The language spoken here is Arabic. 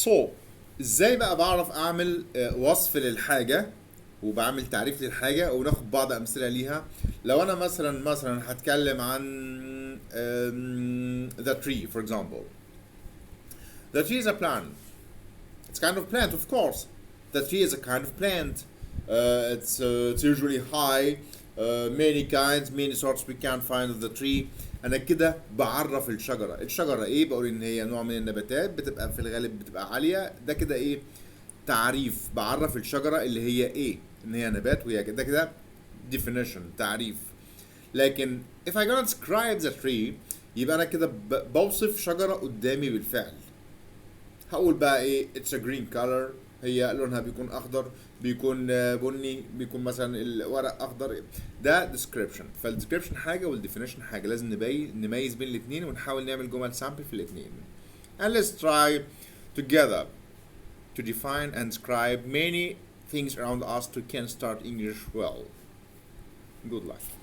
So ازاي بقى بعرف اعمل وصف للحاجة وبعمل تعريف للحاجة وناخد بعض امثلة ليها. لو انا مثلا هتكلم عن the tree for example. The tree is a plant. It's kind of plant, of course. The tree is a kind of plant. It's usually high. Many kinds, many sorts we can find of the tree. انا كده بعرف الشجره ايه، بقول ان هي نوع من النباتات بتبقى في الغالب بتبقى عاليه. ده كده ايه؟ تعريف. بعرف الشجره اللي هي ايه، ان هي نبات وهي كده. ده كده definition، تعريف. لكن if I gonna describe the tree يبقى انا كده بوصف شجره قدامي بالفعل. هقول بقى ايه؟ it's a green color. هي لونها بيكون اخضر، بيكون بني، بيكون مثلا الورق اخضر. ده description. فالدescription حاجه والديفينيشن حاجه، لازم نميز بين الاثنين ونحاول نعمل جمل سامبل في الاثنين. And let's try together to define and describe many things around us to can start English well. Good luck.